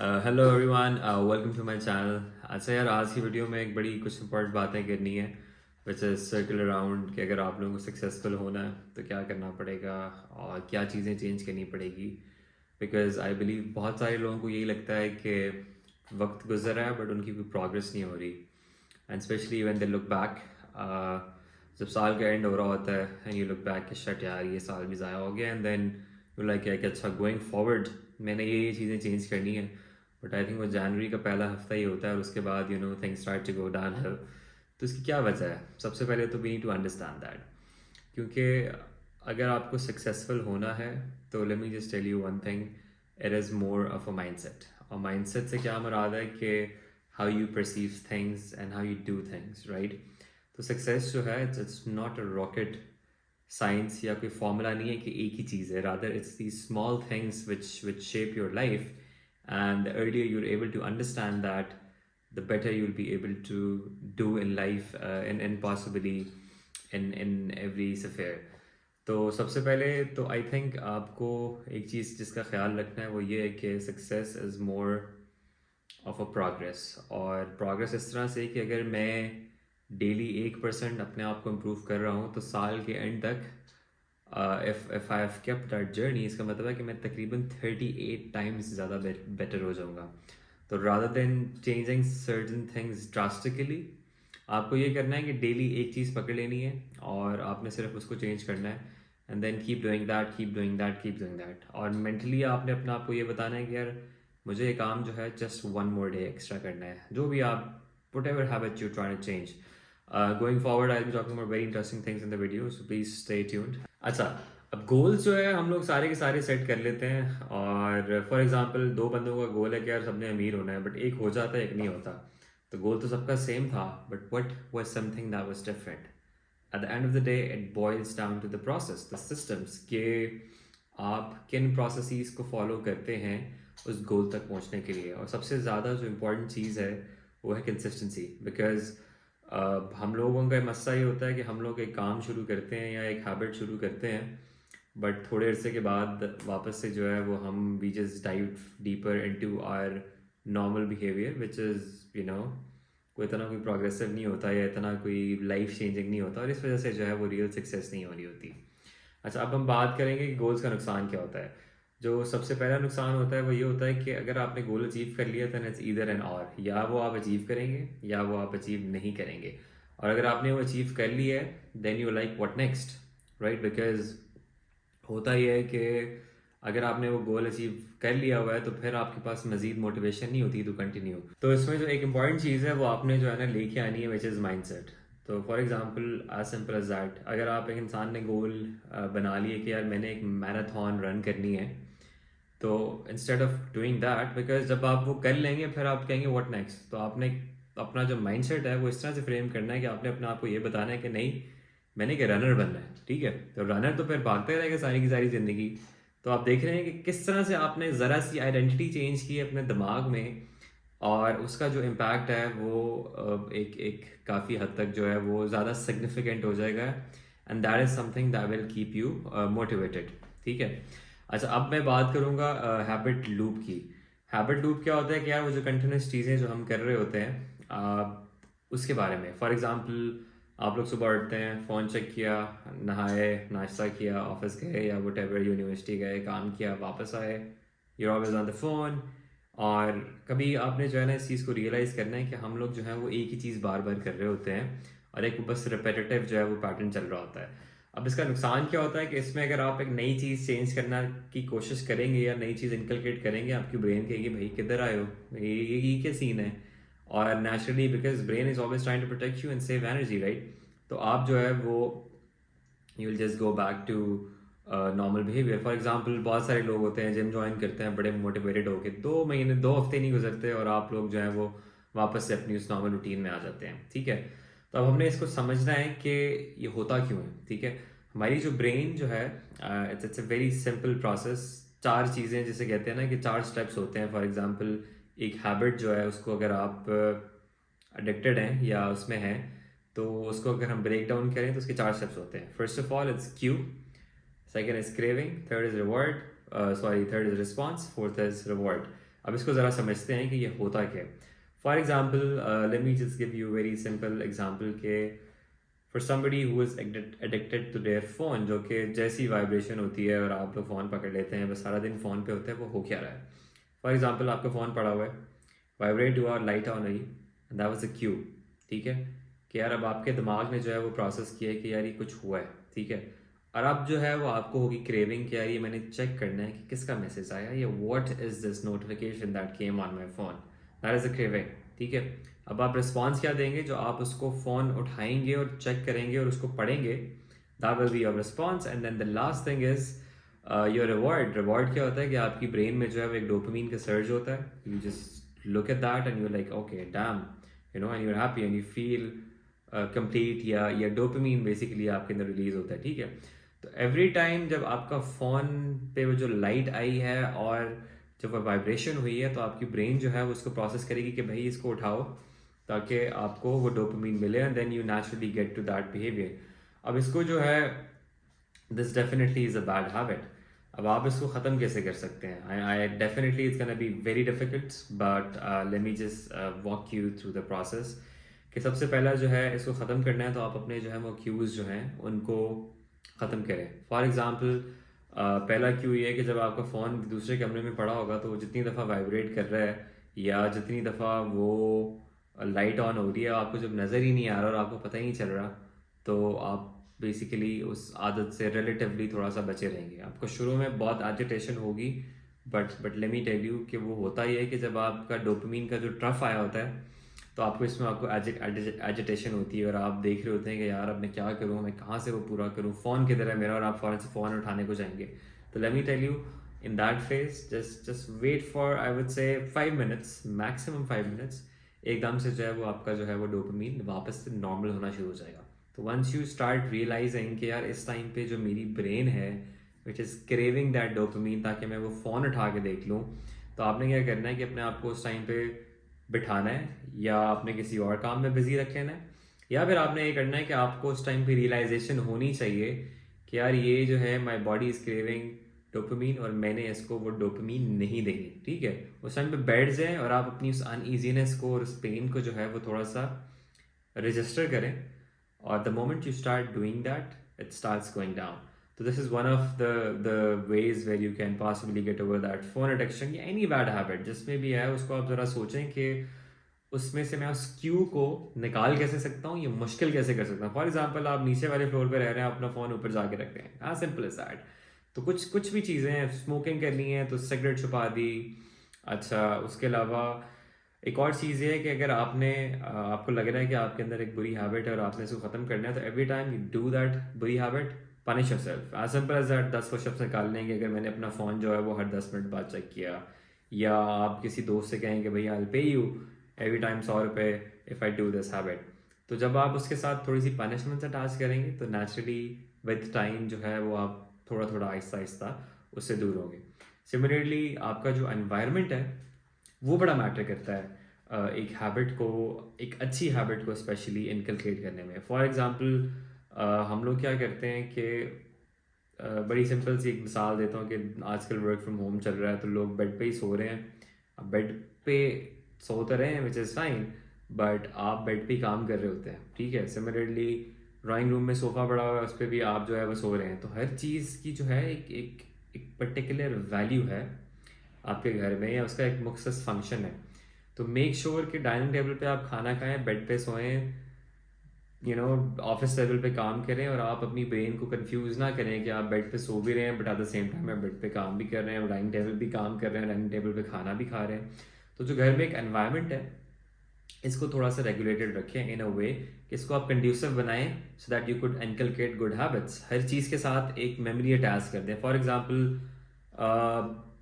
Hello everyone, welcome to my channel. अच्छा यार, आज की वीडियो में एक बड़ी कुछ इंपॉर्टेंट बातें करनी है विच इज़ सर्कल अराउंड कि अगर आप लोगों को सक्सेसफुल होना है तो क्या करना पड़ेगा और क्या चीज़ें चेंज करनी पड़ेगी। बिकॉज आई बिलीव बहुत सारे लोगों को यही लगता है कि वक्त गुजर रहा है बट उनकी कोई प्रोग्रेस नहीं हो रही। And specially when they look back, जब साल का एंड हो रहा होता है एंड यू लुक बैक कि शट यार ये साल भी ज़ाया हो गया, एंड देन यू लाइक कि अच्छा गोइंग फॉरवर्ड मैंने ये चीज़ें चेंज करनी है। बट आई थिंक वो जनवरी का पहला हफ्ता ही होता है और उसके बाद things start to go downhill. तो इसकी क्या वजह है? सबसे पहले तो we need to understand that, क्योंकि अगर आपको सक्सेसफुल होना है तो let me just tell you one thing, it is more of a mindset. और माइंडसेट से क्या मुराद है कि how you perceive things and how you do things, right. तो सक्सेस जो है it's not a rocket science या कोई फॉर्मूला नहीं है कि एक ही चीज़ है, rather it's the small things which shape your life, and the earlier you're able to understand that, the better you'll be able to do in life, and possibly in every sphere. तो सबसे पहले तो I think आपको एक चीज़ जिसका ख्याल रखना है वो ये है कि success is more of a progress. और प्रोग्रेस इस तरह से कि अगर मैं डेली 1% अपने आप को इम्प्रूव कर रहा हूँ तो साल के एंड तक if I have kept that journey, इसका मतलब है कि मैं तकरीबन 38 टाइम्स ज़्यादा बेटर हो जाऊँगा। तो rather than changing certain things drastically, आपको ये करना है कि डेली एक चीज़ पकड़ लेनी है और आपने सिर्फ उसको चेंज करना है, and then keep doing that, keep doing that, keep doing that. और मेंटली आपने अपने आप को ये बताना है कि यार मुझे ये काम जो है just one more day extra करना है, जो भी आप whatever habit you're trying to change. Going forward, I'll be talking about very interesting things in the video, so please stay tuned. अच्छा, अब गोल्स जो है हम लोग सारे के सारे सेट कर लेते हैं, और फॉर एग्जांपल दो बंदों का गोल है कि यार सबने अमीर होना है, बट एक हो जाता है एक नहीं होता। तो गोल तो सबका सेम था, but what was something that was different. At the end of the day it boils down to the process, the systems, के आप किन प्रोसेसेस को फॉलो करते हैं उस गोल तक पहुंचने के लिए। और सबसे ज़्यादा जो इम्पोर्टेंट चीज़ है वो है कंसिस्टेंसी। बिकॉज हम लोगों का मसला ये होता है कि हम लोग एक काम शुरू करते हैं या एक हैबिट शुरू करते हैं, बट थोड़े अरसे के बाद वापस से जो है वो हम we just dive deeper into our normal behaviour which is कोई इतना कोई प्रोग्रेसिव नहीं होता या इतना कोई लाइफ चेंजिंग नहीं होता, और इस वजह से जो है वो रियल सक्सेस नहीं हो रही होती। अच्छा, अब हम बात करेंगे कि गोल्स का नुकसान क्या होता है। जो सबसे पहला नुकसान होता है वो ये होता है कि अगर आपने गोल अचीव कर लिया तो इट्स ईदर एंड और, या वो आप अचीव करेंगे या वो आप अचीव नहीं करेंगे। और अगर आपने वो अचीव कर लिया है then you like what next, right. Because होता ये है कि अगर आपने वो गोल अचीव कर लिया हुआ है तो फिर आपके पास मजीद मोटिवेशन नहीं होती टू कंटिन्यू। तो इसमें जो एक इम्पॉर्टेंट चीज़ है वो आपने जो है ना लेके आनी है, विच इज़ माइंडसेट। तो for example as simple as that, अगर आप एक इंसान ने गोल बना लिया कि यार मैंने एक मैराथन रन करनी है, तो instead of doing that, because जब आप वो कर लेंगे फिर आप कहेंगे व्हाट नेक्स्ट, तो आपने अपना जो माइंडसेट है वो इस तरह से फ्रेम करना है कि आपने अपने आप को ये बताना है कि नहीं, मैंने एक रनर बनना है। ठीक है, तो रनर तो फिर भागते रहेगा सारी की सारी ज़िंदगी। तो आप देख रहे हैं कि किस तरह से आपने ज़रा सी आइडेंटिटी चेंज की है अपने दिमाग में, और उसका जो इम्पैक्ट है वो एक एक काफ़ी हद तक जो है वो ज़्यादा सिग्निफिकेंट हो जाएगा, and that is something that will keep you motivated. ठीक है। अच्छा, अब मैं बात करूँगा हैबिट लूप की। हैबिट लूप क्या होता है कि यार वो जो कंटिन्यूस चीज़ें जो हम कर रहे होते हैं उसके बारे में। फॉर एग्जांपल आप लोग सुबह उठते हैं, फ़ोन चेक किया, नहाए, नाश्ता किया, ऑफिस गए या व्हाटएवर, यूनिवर्सिटी गए, काम किया, वापस आए, you're always on the phone। और कभी आपने जो है ना इस चीज़ को रियलाइज़ करना है कि हम लोग जो है वो एक ही चीज़ बार बार कर रहे होते हैं और एक बस रिपीटेटिव जो है वो पैटर्न चल रहा होता है। अब इसका नुकसान क्या होता है कि इसमें अगर आप एक नई चीज़ चेंज करना की कोशिश करेंगे या नई चीज़ इनकलकेट करेंगे, आपकी ब्रेन कहेगी भाई किधर आए हो, ये क्या सीन है। और naturally because brain is always trying to protect you and save energy, right. तो आप जो है वो you will just go back to normal behaviour. For example बहुत सारे लोग होते हैं जिम ज्वाइन करते हैं बड़े मोटिवेटेड होके, 2 महीने 2 हफ्ते नहीं गुजरते और आप लोग जो है वो वापस से अपनी उस नॉर्मल रूटीन में आ जाते हैं। ठीक है, तो अब हमने इसको समझना है कि ये होता क्यों है। ठीक है, हमारी जो ब्रेन जो है it's a very simple process. 4 चीज़ें जिसे कहते हैं ना कि 4 स्टेप्स होते हैं। फॉर एग्जाम्पल एक हैबिट जो है उसको अगर आप एडिक्टेड हैं या उसमें हैं, तो उसको अगर हम ब्रेक डाउन करें तो उसके 4 स्टेप्स होते हैं। First of all it's Q, second is craving, third is reward, third is response, fourth is reward. अब इसको ज़रा समझते हैं कि ये होता क्या है। For example let me just give you very simple example के for somebody who is addicted to their phone, जो कि जैसी वाइब्रेशन होती है और आप लोग फ़ोन पकड़ लेते हैं, बस सारा दिन फ़ोन पे होते हैं, वो हो क्या रहा है। फॉर एग्ज़ाम्पल आपका फ़ोन पड़ा हुआ है, वाइब्रेट हुआ, लाइट ऑन हुई, दैट वाज अ क्यू, ठीक है, कि यार अब आपके दिमाग ने जो है वो प्रोसेस किया है कि यार ये कुछ हुआ है, ठीक है। और अब जो है वो आपको होगी क्रेविंग कि यार ये मैंने चेक करना है कि किसका मैसेज आया, या what is this notification that came on my phone, that is a craving, ठीक है। अब आप रिस्पॉन्स क्या देंगे, जो आप उसको फ़ोन उठाएंगे और चेक करेंगे और उसको पढ़ेंगे, that will be your response. And then the last thing is your reward. Reward क्या होता है कि आपकी ब्रेन में जो है वो एक डोपामीन का सर्ज होता है, you just look at that and you like okay damn, you know, and you are happy and you feel complete, या डोपामीन बेसिकली आपके अंदर रिलीज होता है, ठीक है। तो एवरी टाइम जब आपका फ़ोन पे वो जो लाइट आई है और जब वो वाइब्रेशन हुई है, तो आपकी ब्रेन जो है वो उसको प्रोसेस करेगी कि भाई इसको उठाओ ताकि आपको वो डोपामीन मिले, and then you naturally get to that behaviour. अब इसको जो है, this definitely is a bad habit. अब आप इसको ख़त्म कैसे कर सकते हैं? I definitely it's gonna be very difficult, but let me just walk you through the process. कि सबसे पहला जो है इसको ख़त्म करना है, तो आप अपने जो है वो क्यूज़ जो हैं उनको ख़त्म करें। फॉर एग्ज़ाम्पल पहला क्यू ये है कि जब आपका फ़ोन दूसरे कमरे में पड़ा होगा, तो वो जितनी दफ़ा वाइब्रेट कर रहा है या जितनी दफ़ा वो लाइट ऑन हो रही है, आपको जब नज़र ही नहीं आ रहा और आपको पता ही नहीं चल रहा, तो आप बेसिकली उस आदत से रिलेटिवली थोड़ा सा बचे रहेंगे। आपको शुरू में बहुत एजिटेशन होगी, but let me tell you कि वो होता ही है कि जब आपका डोपामीन का जो ट्रफ आया होता है, तो आपको इसमें आपको एजिटेशन होती है और आप देख रहे होते हैं कि यार अब मैं क्या करूँ, मैं कहाँ से वो पूरा करूँ, फ़ोन किधर है मेरा, और आप फ़ौरन से फ़ोन उठाने को जाएंगे। तो let me tell you, in that phase just wait for, I would say 5 minutes, maximum 5 minutes. एकदम से जो है वो आपका जो है वो डोपामीन वापस से नॉर्मल होना शुरू हो जाएगा। तो वंस यू स्टार्ट रियलाइजिंग कि यार इस टाइम पे जो मेरी ब्रेन है which is craving that dopamine, ताकि मैं वो फ़ोन उठा के देख लूँ, तो आपने क्या करना है कि अपने आप को उस टाइम पे बिठाना है, या आपने किसी और काम में बिजी रख लेना है, या फिर आपने ये करना है कि आपको उस टाइम पे रियलाइजेशन होनी चाहिए कि यार ये जो है my body is craving dopamine और मैंने इसको वो डोपामीन नहीं देनी, ठीक है। उस टाइम पे बैठ जाएं और आप अपनी उस अनईजीनेस को और उस पेन को जो है वो थोड़ा सा रजिस्टर करें, और the moment you start doing that, it starts going down. तो this is one of the ways where you can possibly get over that phone addiction या एनी बैड हैबिट जिसमें भी है। उसको आप ज़रा सोचें कि उसमें से मैं उस क्यू को निकाल कैसे सकता हूँ, ये मुश्किल कैसे कर सकता हूँ। फॉर एग्जाम्पल आप नीचे वाले फ्लोर पे रह रहे हैं, अपना फ़ोन ऊपर जाके रखते हैं, हाँ सिंपल इज दैट। तो कुछ भी चीज़ें हैं, स्मोकिंग करनी है तो सिगरेट छुपा दी। अच्छा, उसके अलावा एक और चीज़ ये है कि अगर आपको लग रहा है कि आपके अंदर एक बुरी हैबिट है और आपने इसको ख़त्म करना है, तो every time you do that बुरी habit, punish yourself. As simple as that. 10 pushups निकालने हैं कि अगर मैंने अपना फ़ोन जो है वो हर 10 मिनट बाद चेक किया, या आप किसी दोस्त से कहें कि भैया आई पे यू एवरी टाइम 100 रुपये if I do this habit. तो जब आप उसके साथ थोड़ी सी पनिशमेंट अटैच करेंगे, तो नेचुरली विद टाइम जो है वो आप थोड़ा थोड़ा आहिस्ता आहिस्ता उससे दूर होंगे। सिमिलरली आपका जो एनवायरनमेंट है वो बड़ा मैटर करता है एक हैबिट को, एक अच्छी हैबिट को स्पेशली इनकलकेट करने में। फॉर एग्ज़ाम्पल हम लोग क्या करते हैं कि बड़ी सिंपल सी एक मिसाल देता हूँ कि आजकल वर्क फ्रॉम होम चल रहा है, तो लोग बेड पे ही सो रहे हैं। अब बेड पे सो तो रहे हैं विच इज़ फाइन, बट आप बेड पे ही काम कर रहे होते हैं, ठीक है। सिमिलरली ड्राइंग रूम में सोफ़ा पड़ा हुआ है, उस पर भी आप जो है वो सो रहे हैं। तो हर चीज़ की जो है एक पर्टिकुलर वैल्यू है आपके घर में, या उसका एक मुख्तस फंक्शन है। तो मेक श्योर कि डाइनिंग टेबल पे आप खाना खाएं, बेड पे सोएं, ऑफिस लेवल पे काम करें, और आप अपनी ब्रेन को कंफ्यूज ना करें कि आप बेड पे सो भी रहे हैं but at the same time आप बेड पे काम भी कर रहे हैं, डाइनिंग टेबल भी काम कर रहे हैं, डाइनिंग टेबल पे खाना भी खा रहे हैं। तो जो घर में एक एनवायरनमेंट है, इसको थोड़ा सा रेगुलेटेड रखें इन अ वे कि इसको आप कंड्यूसिव बनाएं so that you could inculcate good habits. हर चीज़ के साथ एक मेमोरी अटैच कर दें। फॉर एग्जाम्पल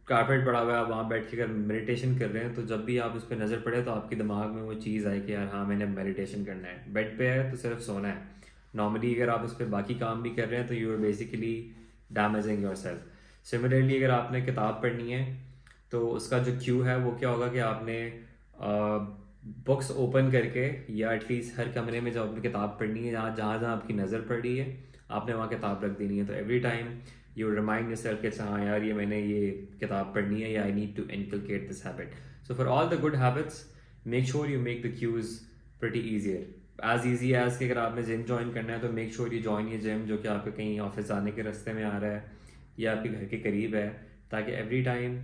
कारपेट पड़ा हुआ है, आप वहाँ बैठ के अगर मेडिटेशन कर रहे हैं, तो जब भी आप उस पर नज़र पड़े तो आपके दिमाग में वो चीज़ आए कि यार हाँ मैंने मेडिटेशन करना है। बेड पे है तो सिर्फ सोना है। नॉर्मली अगर आप उस पर बाकी काम भी कर रहे हैं तो you are basically damaging yourself. Similarly अगर आपने किताब पढ़नी है, तो उसका जो क्यू है वो क्या होगा कि आपने बुक्स ओपन करके, या एटलीस्ट हर कमरे में जब आपने किताब पढ़नी है, जहाँ जहाँ जहाँ आपकी नज़र पड़ रही है, आपने वहाँ किताब रख देनी है। तो every time you remind yourself कि अच्छा हाँ यार ये मैंने ये किताब पढ़नी है या I need to inculcate this habit. So for all the good habits make sure you make the cues pretty easier. As easy as कि अगर आपने जिम ज्वाइन करना है तो मेक श्योर यू ज्वाइन ये जिम जो कि आपके कहीं ऑफिस आने के रास्ते में आ रहा है या आपके घर के करीब है, ताकि एवरी टाइम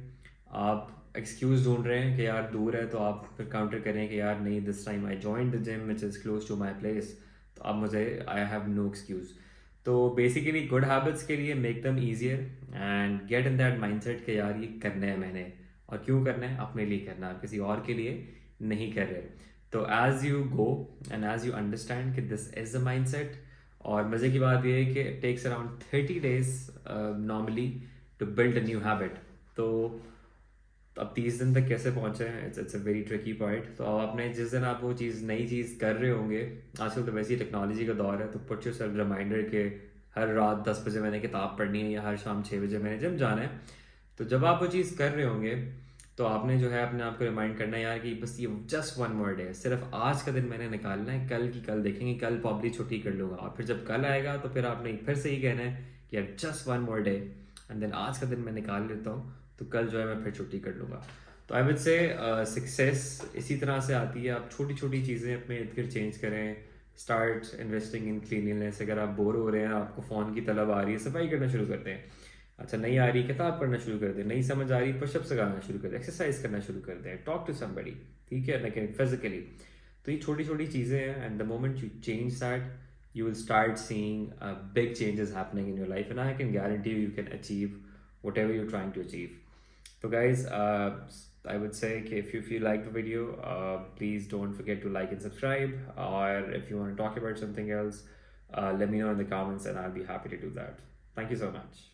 आप एक्सक्यूज़ ढूंढ रहे हैं कि यार दूर है तो आप फिर काउंटर करें कि यार नहीं this time I join the gym which is close to my place, तो अब मुझे आई हैव नो एक्सक्यूज़. तो बेसिकली गुड हैबिट्स के लिए make them easier and get in that mindset कि यार ये करना है मैंने, और क्यों करना है, अपने लिए करना है, किसी और के लिए नहीं कर रहे. तो as you go and as you understand कि दिस इज़ अ माइंडसेट, और मज़े की बात यह है कि it takes around 30 days normally to build a new habit. तो अब 30 दिन तक कैसे पहुंचे हैं, it's a very tricky part. तो अब आपने जिस दिन आप वो चीज़ नई चीज़ कर रहे होंगे, आजकल तो वैसे ही टेक्नोलॉजी का दौर है, तो पुट योरसेल्फ रिमाइंडर के हर रात 10 बजे मैंने किताब पढ़नी है या हर शाम 6 बजे मैंने जिम जाना है. तो जब आप वो चीज़ कर रहे होंगे तो आपने जो है अपने आप को रिमाइंड करना है यार कि बस ये जस्ट वन मोर डे, सिर्फ आज का दिन मैंने निकालना है, कल की कल देखेंगे, कल प्रॉब्ली छुट्टी कर लूँगा. और फिर जब कल आएगा तो फिर आपने फिर से ही कहना है कि यार just one more day, and then आज का दिन मैं निकाल लेता हूँ तो कल जो है मैं फिर छुट्टी कर लूँगा. तो आई वुड से सक्सेस इसी तरह से आती है. आप छोटी छोटी चीज़ें अपने इर्द गिर्द चेंज करें. Start investing in cleanliness. अगर आप बोर हो रहे हैं, आपको फ़ोन की तलब आ रही है, सफाई करना शुरू करते हैं. अच्छा नहीं आ रही किताब पढ़ना शुरू कर दें, नहीं समझ आ रही पुशअप्स लगाना शुरू कर दें, एक्सरसाइज करना शुरू कर दें, टॉक टू समबडी, ठीक है, लेकिन फिजिकली. तो ये छोटी छोटी चीज़ें हैं, and the moment you change that you will start seeing big changes happening in your life, and I can guarantee you can achieve whatever you're trying to achieve. So guys, I would say if you like the video, please don't forget to like and subscribe, or if you want to talk about something else, let me know in the comments and I'll be happy to do that. Thank you so much.